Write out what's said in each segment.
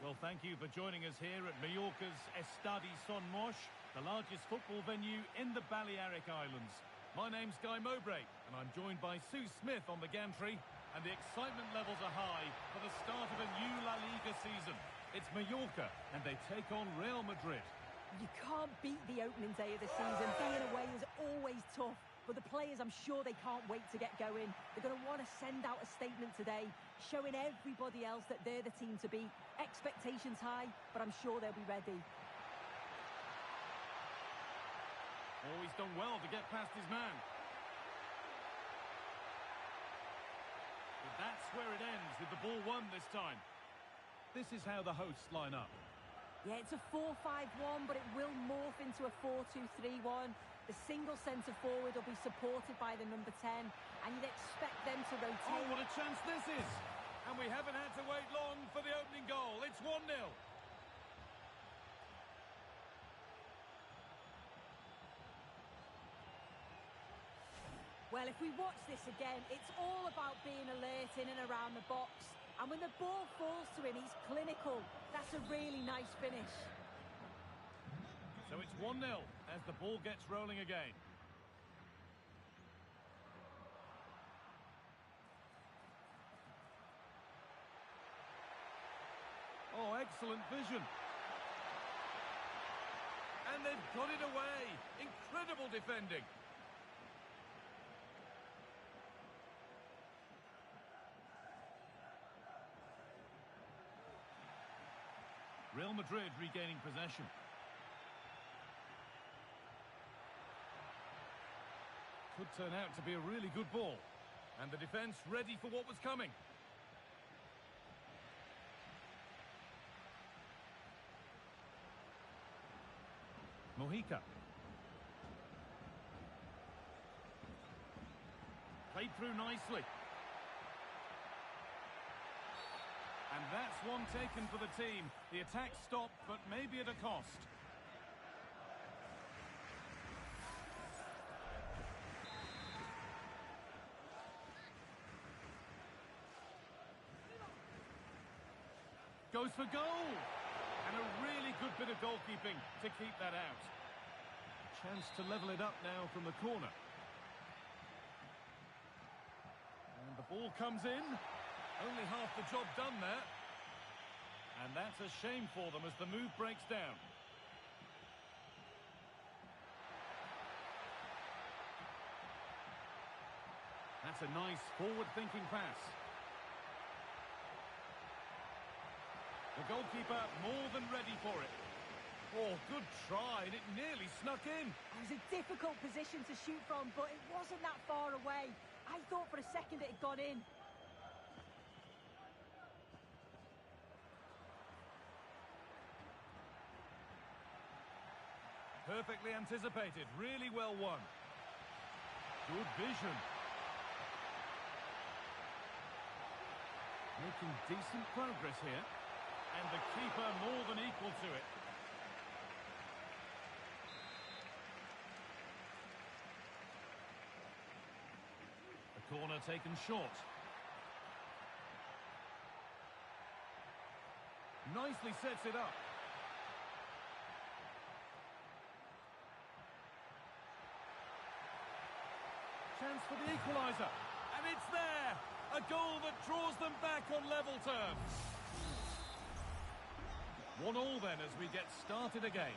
Well, thank you for joining us here at Mallorca's Estadi Son Moix, the largest football venue in the Balearic Islands. My name's Guy Mowbray, and I'm joined by Sue Smith on the gantry, and the excitement levels are high for the start of a new La Liga season. It's Mallorca, and they take on Real Madrid. You can't beat the opening day of the season. Being away is always tough. But the players, I'm sure they can't wait to get going. They're going to want to send out a statement today, showing everybody else that they're the team to beat. Expectations high, but I'm sure they'll be ready. Oh, he's done well to get past his man. But that's where it ends, with the ball won this time. This is how the hosts line up. Yeah, it's a 4-5-1, but it will morph into a 4-2-3-1. The single centre-forward will be supported by the number 10, and you'd expect them to rotate. Oh, what a chance this is! And we haven't had to wait long for the opening goal. It's 1-0. Well, if we watch this again, it's all about being alert in and around the box. And when the ball falls to him, he's clinical. That's a really nice finish. So it's 1-0 as the ball gets rolling again. Oh, excellent vision. And they've got it away. Incredible defending. Real Madrid regaining possession. Could turn out to be a really good ball. And the defence ready for what was coming. Mojica. Played through nicely. And that's one taken for the team. The attack stopped, but maybe at a cost. Goes for goal! And a really good bit of goalkeeping to keep that out. Chance to level it up now from the corner. And the ball comes in. Only half the job done there. And that's a shame for them as the move breaks down. That's a nice forward-thinking pass. The goalkeeper more than ready for it. Oh, good try, and it nearly snuck in. It was a difficult position to shoot from, but it wasn't that far away. I thought for a second it had gone in. Perfectly anticipated, really well won. Good vision. Making decent progress here. And the keeper more than equal to it. The corner taken short. Nicely sets it up. Chance for the equaliser. And it's there! A goal that draws them back on level terms. 1-1 then as we get started again.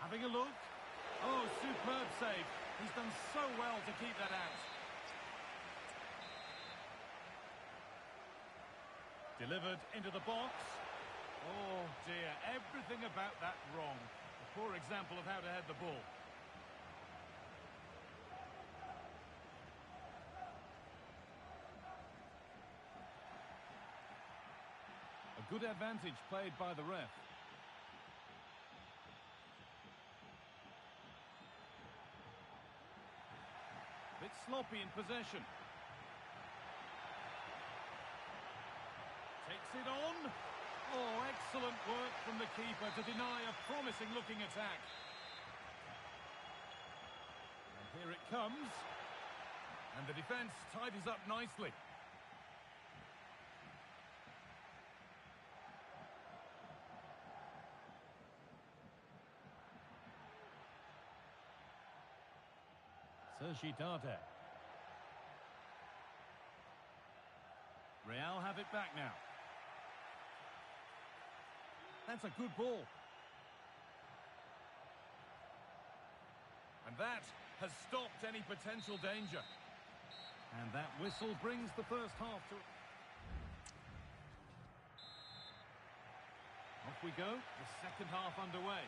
Having a look. Oh, superb save. He's done so well to keep that out. Delivered into the box. Oh dear, everything about that wrong. A poor example of how to head the ball. A good advantage played by the ref. Bit sloppy in possession. Takes it on. Oh, excellent work from the keeper to deny a promising looking attack. And here it comes. And the defence tidies up nicely. Sergi Darder. Real have it back now. That's a good ball. And that has stopped any potential danger. And that whistle brings the first half to... Off we go, the second half underway.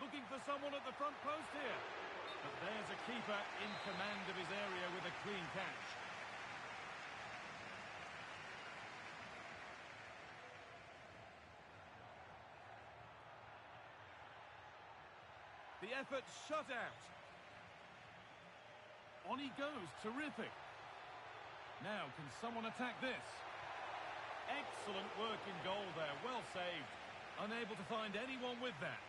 Looking for someone at the front post here. But there's a keeper in command of his area with a clean catch. The effort shut out. On he goes, terrific. Now, can someone attack this? Excellent work in goal there, well saved. Unable to find anyone with that.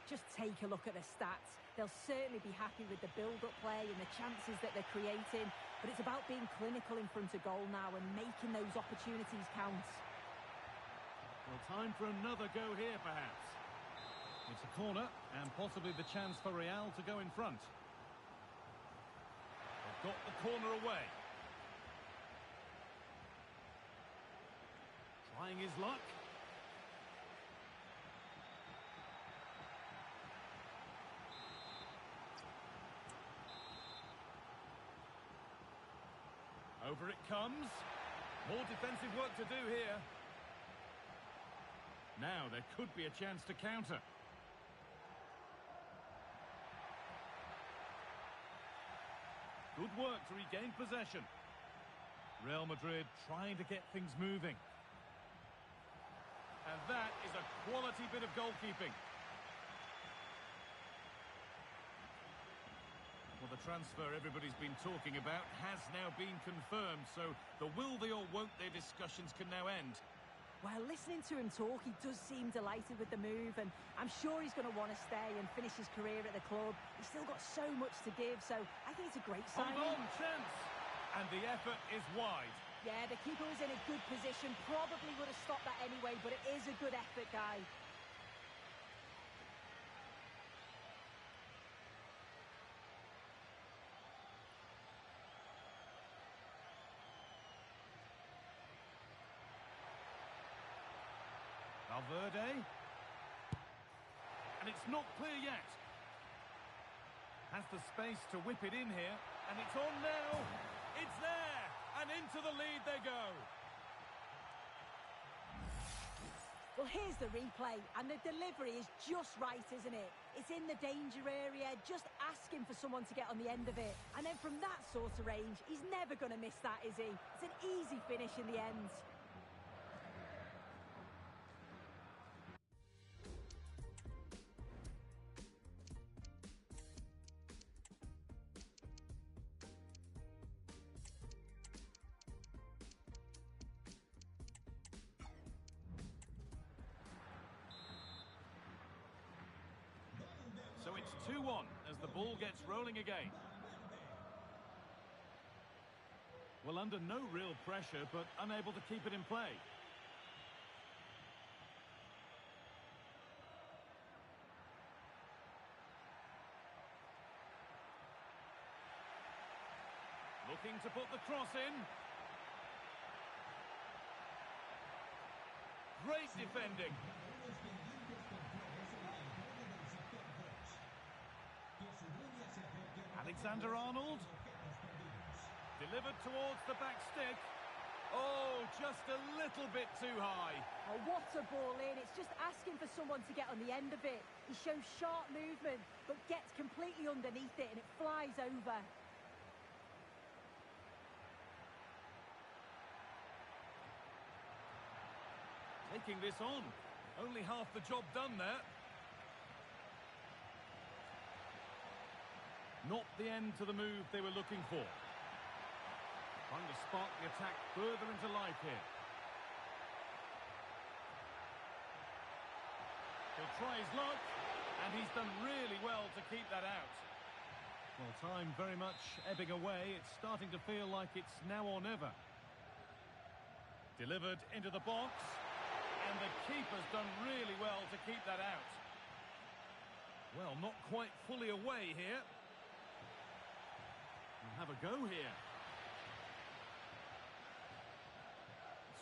Just take a look at the stats. They'll certainly be happy with the build-up play and the chances that they're creating. But it's about being clinical in front of goal now and making those opportunities count. Well, time for another go here, perhaps. It's a corner and possibly the chance for Real to go in front. They've got the corner away. Trying his luck. Over it comes. More defensive work to do here. Now there could be a chance to counter. Good work to regain possession. Real Madrid trying to get things moving. And that is a quality bit of goalkeeping. Well, the transfer everybody's been talking about has now been confirmed, so the will they or won't they discussions can now end. Well, listening to him talk, he does seem delighted with the move, and I'm sure he's going to want to stay and finish his career at the club. He's still got so much to give, so I think it's a great signing. Hold on, chance! And the effort is wide. Yeah, the keeper was in a good position, probably would have stopped that anyway, but it is a good effort, Guy. Valverde. And it's not clear yet. Has the space to whip it in here. And it's on now. It's there. And into the lead they go. Well, here's the replay. And the delivery is just right, isn't it? It's in the danger area. Just asking for someone to get on the end of it. And then from that sort of range, he's never going to miss that, is he? It's an easy finish in the end. So it's 2-1 as the ball gets rolling again. Well, under no real pressure, but unable to keep it in play. Looking to put the cross in. Great defending. Alexander-Arnold. Delivered towards the back stick. Oh, just a little bit too high. Oh, what a ball in. It's just asking for someone to get on the end of it. He shows sharp movement, but gets completely underneath it and it flies over. Taking this on. Only half the job done there. Not the end to the move they were looking for. Trying to spark the attack further into life here. He'll try his luck, and he's done really well to keep that out. Well, time very much ebbing away. It's starting to feel like it's now or never. Delivered into the box. and the keeper's done really well to keep that out. Well, not quite fully away here. We'll have a go here.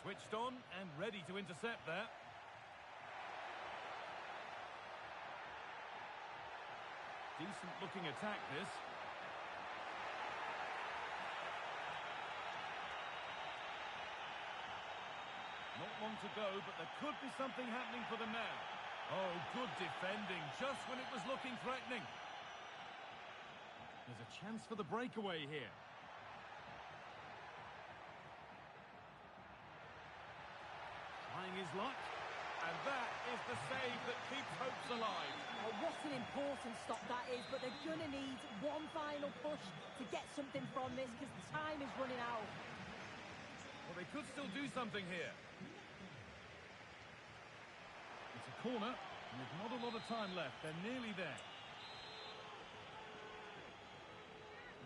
Switched on and ready to intercept there. Decent looking attack this. Not long to go, but there could be something happening for them now. Oh, good defending, just when it was looking threatening. There's a chance for the breakaway here. Trying his luck. And that is the save that keeps hopes alive. Oh, what an important stop that is, but they're going to need one final push to get something from this because time is running out. Well, they could still do something here. It's a corner, and there's not a lot of time left. They're nearly there.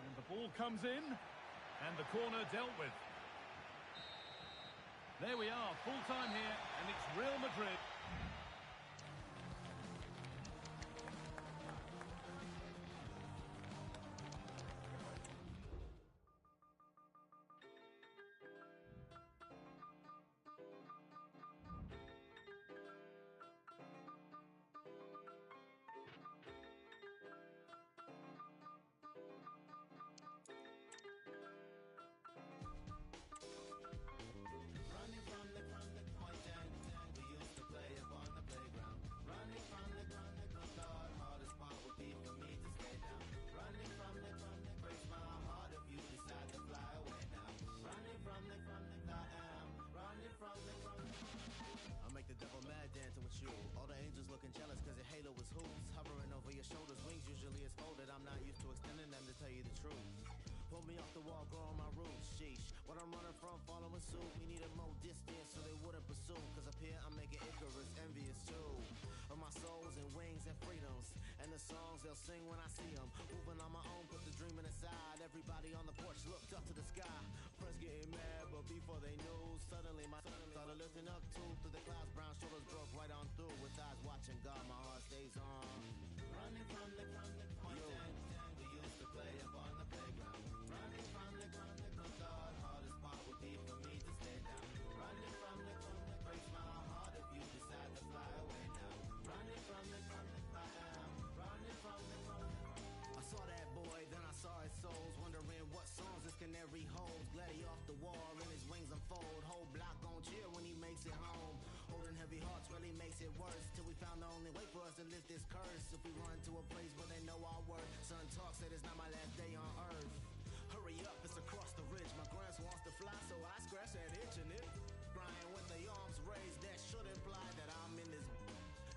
And the ball comes in, and the corner dealt with. There we are, full time here, and it's Real Madrid. I make the devil mad dancing with you. All the angels looking jealous cause your halo was hoops. Hovering over your shoulders, wings usually is folded. I'm not used to extending them to tell you the truth. Pull me off the wall, growing my roots, sheesh. What I'm running from, following suit. We needed more distance so they wouldn't pursue. Cause up here I'm making Icarus envious too. Of my souls and wings and freedoms. And the songs they'll sing when I see them. Moving on my own, put the dreaming aside. Everybody on the porch looked up to the sky. Press getting mad, but before they knew, suddenly my started lifting up too. Through the clouds, brown shoulders broke right on through. With eyes watching God, my heart stays on. Running from the point we used to play up on the playground. Running from the God, hardest part would be for me to stay down. Running from the breaks my heart if you decide to fly away now. Running from the I am running from the I saw that boy, then I saw his souls, wondering what songs this canary holds. Glad he off the wall and his wings unfold. Whole block gon' cheer when he makes it home. Holding heavy hearts really makes it worse. Till we found the only way for us to lift this curse. If we run to a place where they know our worth. Son talk said it's not my last day on earth. Hurry up, it's across the ridge. My grandson wants to fly, so I scratch that itch and it. Crying with the arms raised, that should imply that I'm in this.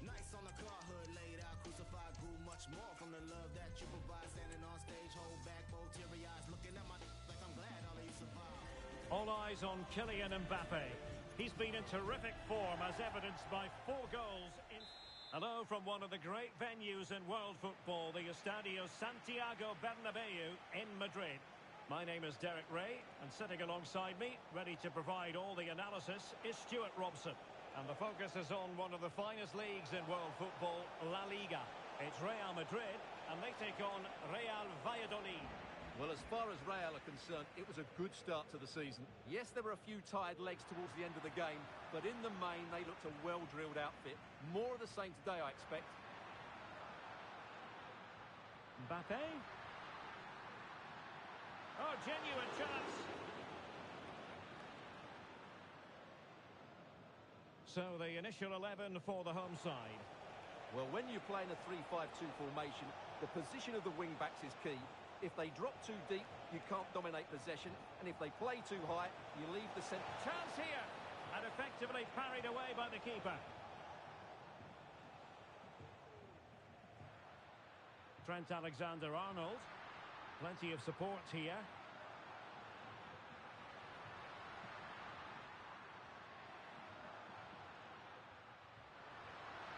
Nice on the car hood laid out, crucified, grew much more from the love that you provide. Standing on stage, hold back, both teary eyes, looking at my like I'm glad all of you survived. All eyes on Kylian Mbappe. He's been in terrific form as evidenced by 4 goals in... Hello from one of the great venues in world football, the Estadio Santiago Bernabeu in Madrid. My name is Derek Ray, and sitting alongside me, ready to provide all the analysis, is Stuart Robson. And the focus is on one of the finest leagues in world football, La Liga. It's Real Madrid, and they take on Real Valladolid. Well, as far as Real are concerned, it was a good start to the season. Yes, there were a few tired legs towards the end of the game, but in the main, they looked a well-drilled outfit. More of the same today, I expect. Mbappe. Oh, genuine chance. So the initial 11 for the home side. Well, when you're playing a 3-5-2 formation, the position of the wing-backs is key. If they drop too deep, you can't dominate possession. And if they play too high, you leave the centre. Chance here! And effectively parried away by the keeper. Trent Alexander-Arnold. Plenty of support here.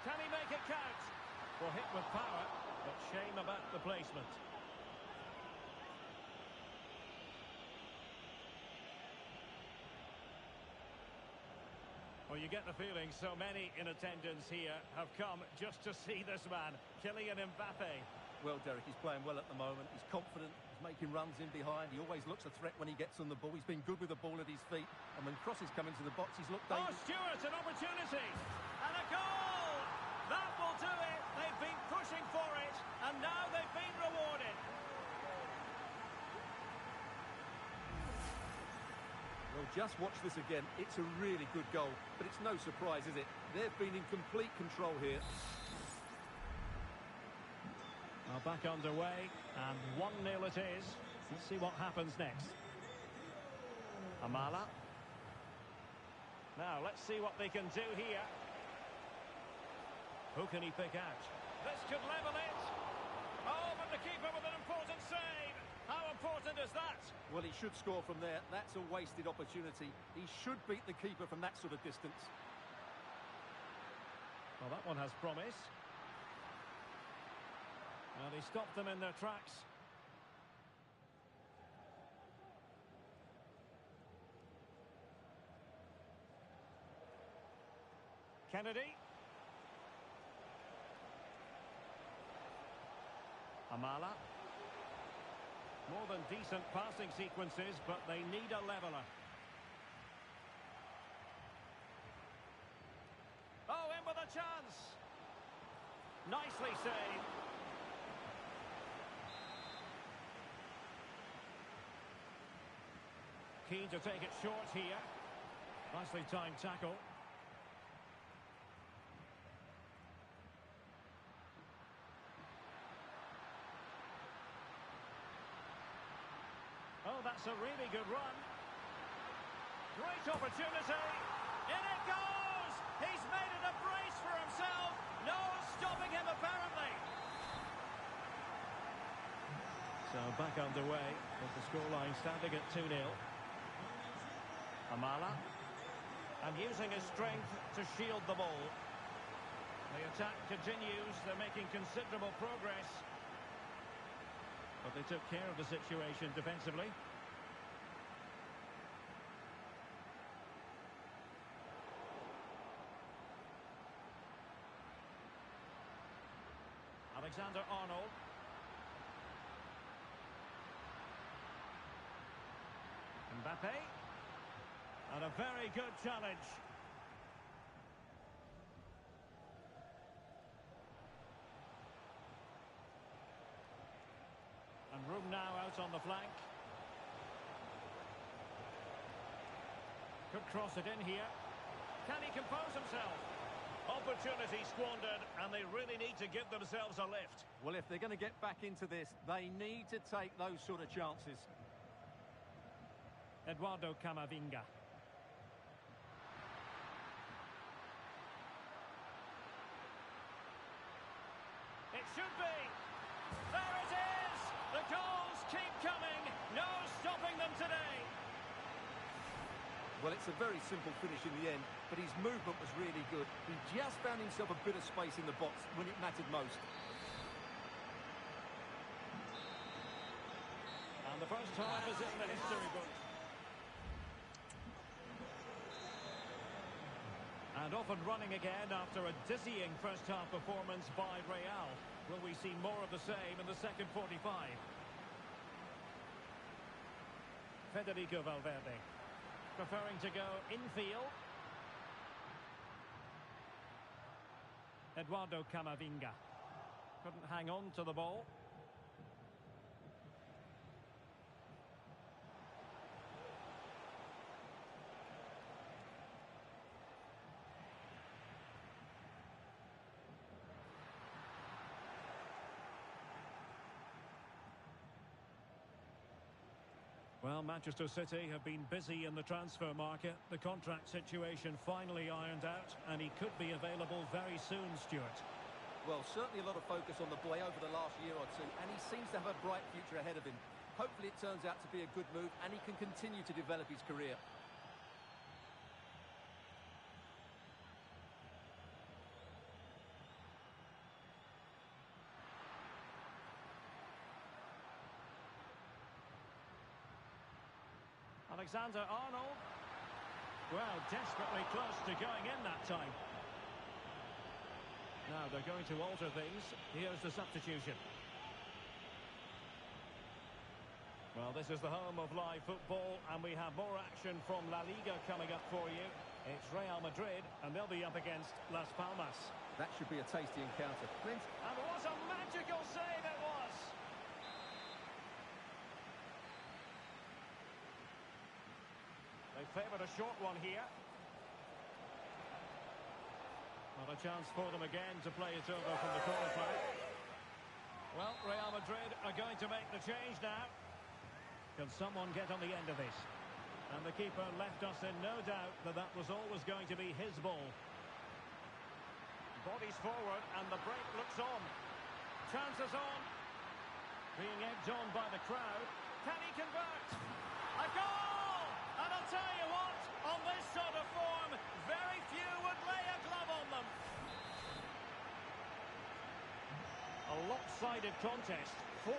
Can he make it count? Well, hit with power, but shame about the placement. Well, you get the feeling so many in attendance here have come just to see this man, Kylian Mbappe. Well, Derek, he's playing well at the moment. He's confident. He's making runs in behind. He always looks a threat when he gets on the ball. He's been good with the ball at his feet. And when crosses come into the box, he's looked Oh, dangerous. Stewart, an opportunity. And a goal! That will do it. They've been pushing for it. And now they've been rewarded. Well, just watch this again. It's a really good goal, but it's no surprise, is it? They've been in complete control here. Now back underway, and 1-0 it is. Let's see what happens next. Amala. Now, let's see what they can do here. Who can he pick out? This could level it. Oh, but the keeper with an important save. How important is that? Well, he should score from there. That's a wasted opportunity. He should beat the keeper from that sort of distance. Well, that one has promise. And he stopped them in their tracks. Kennedy. Amala. More than decent passing sequences, but they need a leveller. Oh, in with a chance. Nicely saved. Keen to take it short here. Nicely timed tackle. Oh, that's a really good run. Great opportunity. In it goes! He's made it a brace for himself. No stopping him, apparently. So back underway with the scoreline standing at 2-0. Amala. And using his strength to shield the ball. The attack continues. They're making considerable progress. But they took care of the situation defensively. Alexander-Arnold. Mbappe. And a very good challenge. And room now out on the flank. Could cross it in here. Can he compose himself? Opportunity squandered, and they really need to give themselves a lift. Well, if they're going to get back into this, they need to take those sort of chances. Eduardo Camavinga. It should be. There it is! The goals keep coming. No stopping them today. Well, it's a very simple finish in the end, but his movement was really good. He just found himself a bit of space in the box when it mattered most. And the first half is in the history books. And off and running again after a dizzying first-half performance by Real. Will we see more of the same in the second 45? Federico Valverde. Preferring to go infield. Eduardo Camavinga. Couldn't hang on to the ball. Well, Manchester City have been busy in the transfer market. The contract situation finally ironed out, and he could be available very soon, Stuart. Well, certainly a lot of focus on the boy over the last year or two, and he seems to have a bright future ahead of him. Hopefully it turns out to be a good move, and he can continue to develop his career. Alexander-Arnold. Well, desperately close to going in that time. Now they're going to alter things. Here's the substitution. Well, this is the home of live football, and we have more action from La Liga coming up for you. It's Real Madrid, and they'll be up against Las Palmas. That should be a tasty encounter. Clint? And what a magical save it was! They favoured a short one here. Not a chance for them again to play it over from the corner flag. Well, Real Madrid are going to make the change now. Can someone get on the end of this? And the keeper left us in no doubt that that was always going to be his ball. Bodies forward and the break looks on. Chances on. Being egged on by the crowd. Can he convert? A goal! And I'll tell you what, on this sort of form, very few would lay a glove on them. A lopsided contest, 4-0.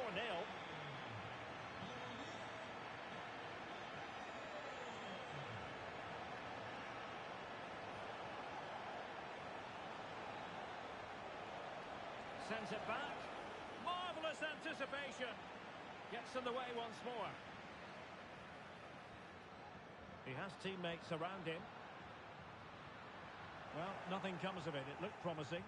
Sends it back. Marvellous anticipation. Gets in the way once more. He has teammates around him. Well, nothing comes of it. It looked promising.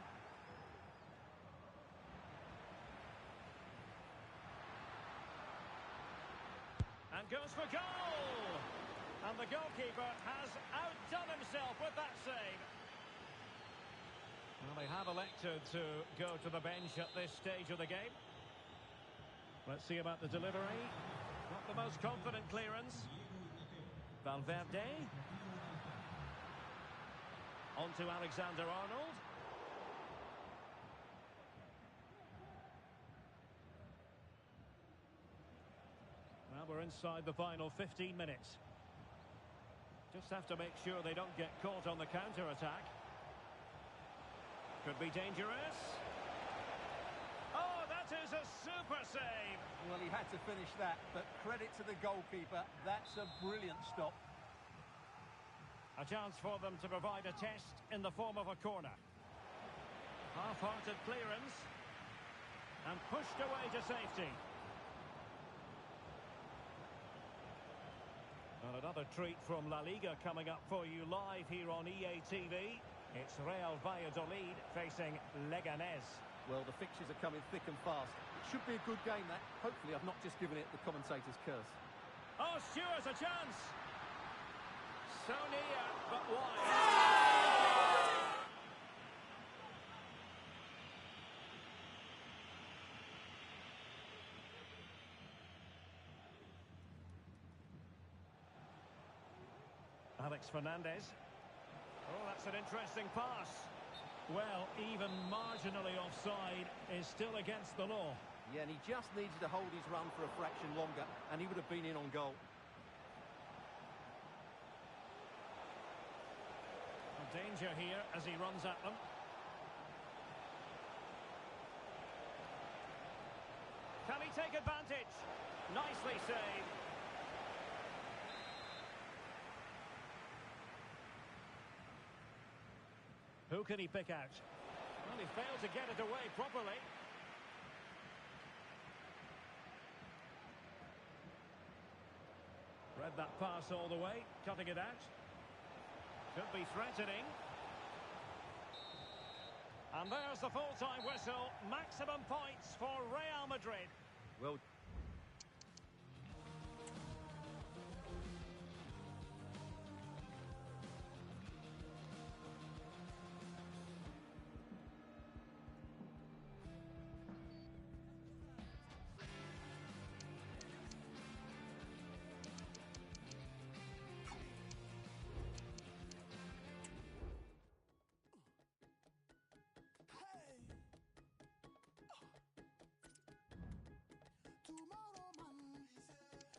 And goes for goal! And the goalkeeper has outdone himself with that save. Well, they have elected to go to the bench at this stage of the game. Let's see about the delivery. Not the most confident clearance. Valverde. On to Alexander-Arnold. Well, we're inside the final 15 minutes. Just have to make sure they don't get caught on the counter-attack. Could be dangerous. Oh, that is a super save. Well, he had to finish that, but credit to the goalkeeper. That's a brilliant stop. A chance for them to provide a test in the form of a corner. Half-hearted clearance. And pushed away to safety. And another treat from La Liga coming up for you live here on EA TV. It's Real Valladolid facing Leganés. Well, the fixtures are coming thick and fast. It should be a good game, that. Hopefully I've not just given it the commentator's curse. Oh, Stewart's a chance! So near, but wide. Alex Fernandez. Oh, that's an interesting pass. Well, even marginally offside is still against the law. Yeah, and he just needed to hold his run for a fraction longer, and he would have been in on goal. Danger here as he runs at them. Can he take advantage? Nicely saved. Who can he pick out? Well, he failed to get it away properly. Read that pass all the way, cutting it out. Could be threatening. And there's the full-time whistle. Maximum points for Real Madrid. Well... Tomorrow, man,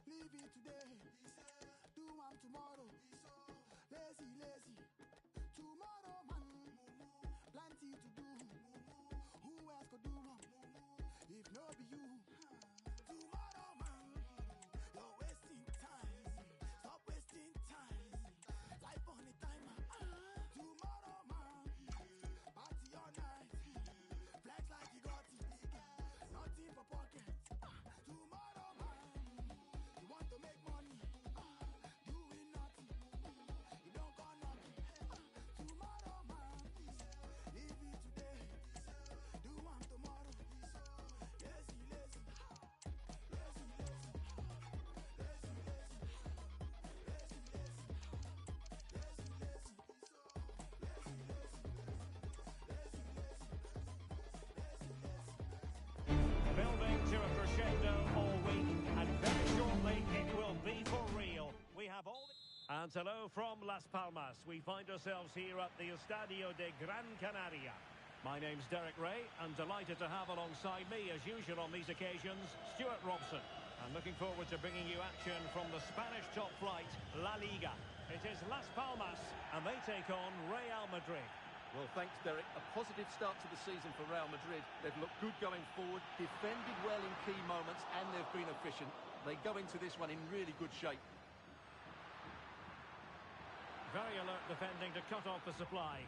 leave it today. Do one tomorrow. Lazy, lazy. Tomorrow, man, plenty to do. Who else could do one? If no be you. Tomorrow, man, you're wasting time. Stop wasting time. Life for And hello from Las Palmas. We find ourselves here at the Estadio de Gran Canaria. My name's Derek Ray. I'm delighted to have alongside me, as usual on these occasions, Stuart Robson. I'm looking forward to bringing you action from the Spanish top flight, La Liga. It is Las Palmas, and they take on Real Madrid. Well, thanks, Derek. A positive start to the season for Real Madrid. They've looked good going forward, defended well in key moments, and they've been efficient. They go into this one in really good shape. Very alert defending to cut off the supply.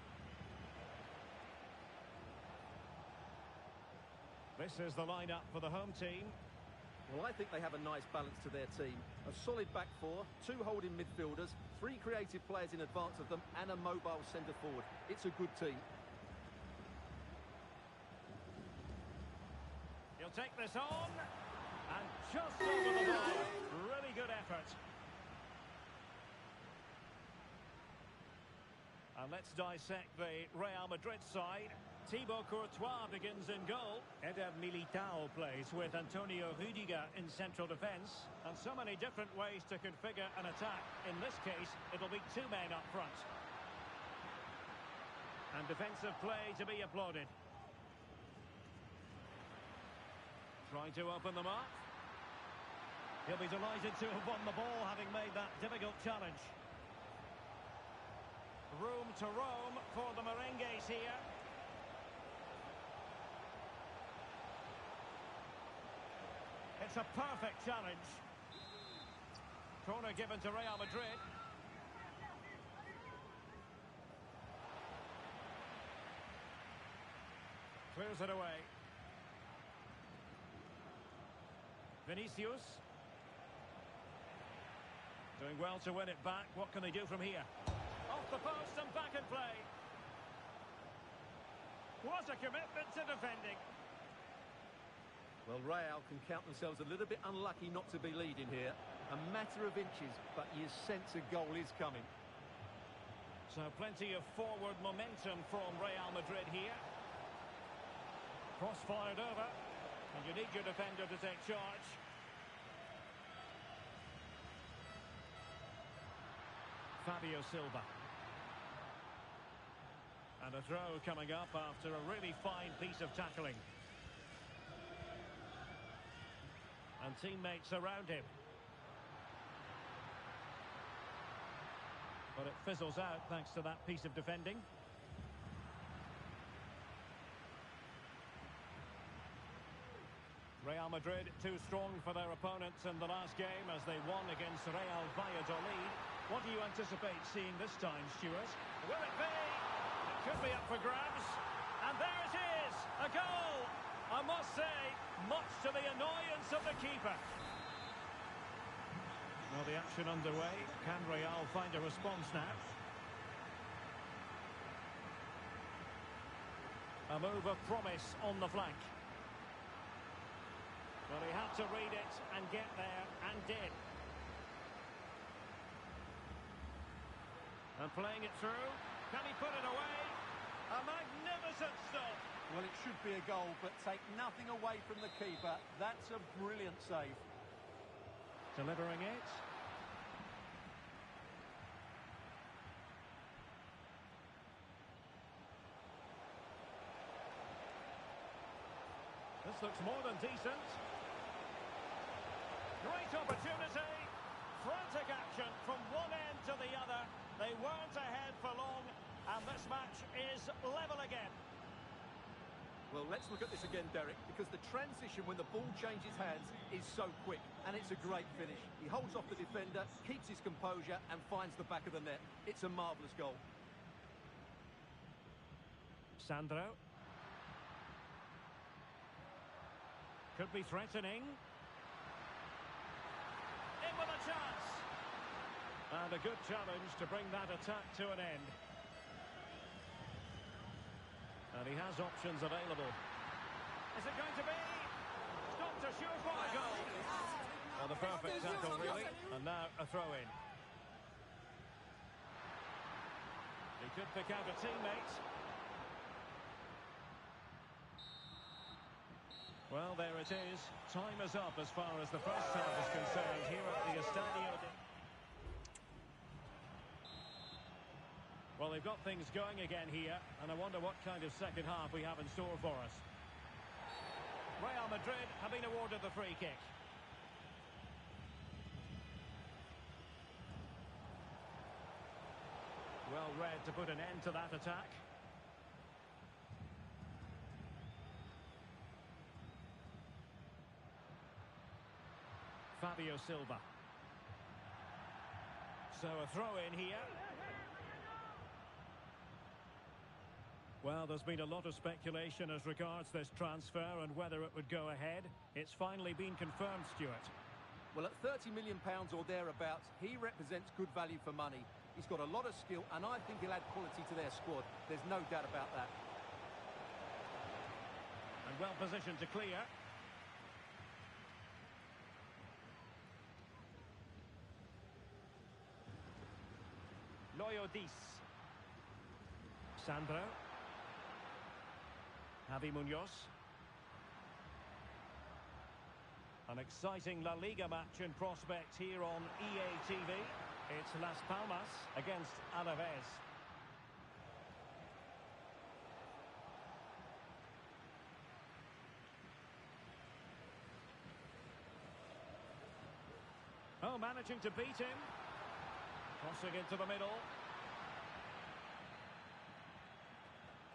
This is the lineup for the home team. Well, I think they have a nice balance to their team. A solid back four, two holding midfielders, three creative players in advance of them, and a mobile centre forward. It's a good team. He'll take this on, and just over the ball. Really good effort. And let's dissect the Real Madrid side. Thibaut Courtois begins in goal. Eder Militao plays with Antonio Rüdiger in central defence. And so many different ways to configure an attack. In this case, it'll be two men up front. And defensive play to be applauded. Trying to open them up. He'll be delighted to have won the ball, having made that difficult challenge. Room to roam for the Merengues here. It's a perfect challenge. Corner given to Real Madrid. Clears it away. Vinicius. Doing well to win it back. What can they do from here? Off the post and back in play. What a commitment to defending. Well, Real can count themselves a little bit unlucky not to be leading here. A matter of inches, but you sense a goal is coming. So plenty of forward momentum from Real Madrid here. Cross fired over. And you need your defender to take charge. Fabio Silva. And a throw coming up after a really fine piece of tackling. And teammates around him. But it fizzles out thanks to that piece of defending. Real Madrid too strong for their opponents in the last game as they won against Real Valladolid. What do you anticipate seeing this time, Stuart? Will it be? It could be up for grabs. And there it is! A goal! I must say, much to the annoyance of the keeper. Well, the action underway. Can Real find a response now? A move of promise on the flank. Well, he had to read it and get there, and did. And playing it through. Can he put it away? A magnificent stop. Well, it should be a goal, but take nothing away from the keeper. That's a brilliant save. Delivering it. This looks more than decent. Great opportunity. Frantic action from one end to the other. They weren't ahead for long, and this match is level again. Well, let's look at this again, Derek, because the transition when the ball changes hands is so quick, and it's a great finish. He holds off the defender, keeps his composure, and finds the back of the net. It's a marvellous goal. Sandro. Could be threatening. In with a chance. And a good challenge to bring that attack to an end. And he has options available. Is it going to be? Stopped a surefire goal. Well, the perfect tackle, really. And now a throw-in. He could pick out a teammate. Well, there it is. Time is up as far as the first half is concerned here at the Estadio. Well, they've got things going again here, and I wonder what kind of second half we have in store for us. Real Madrid have been awarded the free kick. Well read to put an end to that attack. Fabio Silva. So a throw in here. Well, there's been a lot of speculation as regards this transfer and whether it would go ahead. It's finally been confirmed, Stuart. Well, at £30 million or thereabouts, he represents good value for money. He's got a lot of skill, and I think he'll add quality to their squad. There's no doubt about that. And well positioned to clear. Loyo Dis. Sandro. Javi Munoz. An exciting La Liga match in prospect here on EA TV. It's Las Palmas against Alaves. Oh, managing to beat him. Crossing into the middle.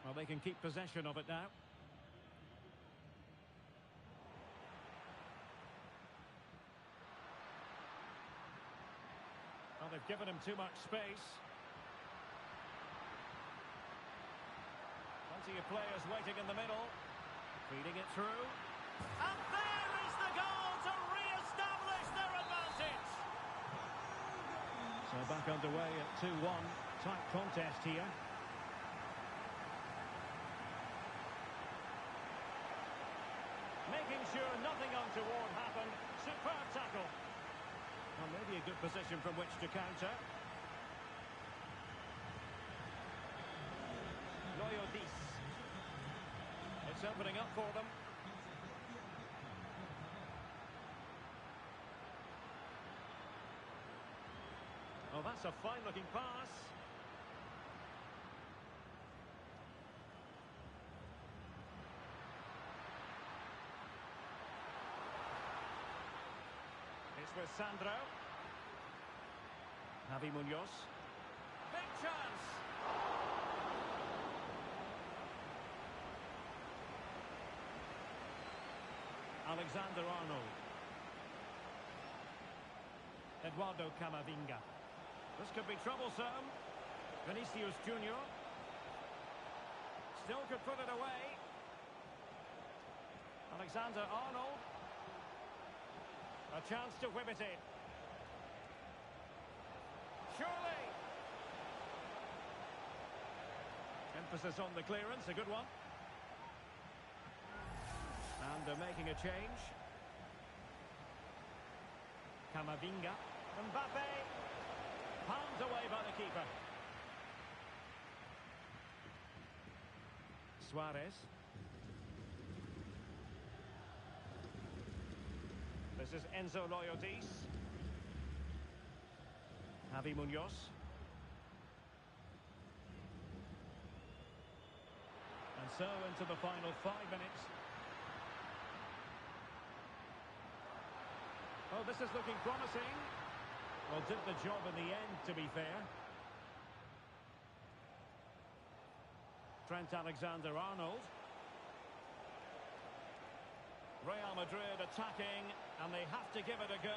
Well, they can keep possession of it now. Well, they've given him too much space. Plenty of players waiting in the middle. Feeding it through. And there is the goal to re-establish their advantage. So back underway at 2-1. Tight contest here. Making sure nothing untoward happened. Superb tackle. Well, maybe a good position from which to counter. Loyo Dis. It's opening up for them. Oh, that's a fine-looking pass. With Sandro. Javi Munoz. Big chance. Alexander-Arnold. Eduardo Camavinga. This could be troublesome. Vinicius Junior. Still could put it away. Alexander-Arnold. A chance to whip it in. Surely. Emphasis on the clearance, a good one. And they're making a change. Camavinga. Mbappe. Palmed away by the keeper. Suarez. This is Enzo Loyo Dis. Javi Munoz. And so into the final 5 minutes. Oh, this is looking promising. Well, did the job in the end, to be fair. Trent Alexander-Arnold. Real Madrid attacking, and they have to give it a go.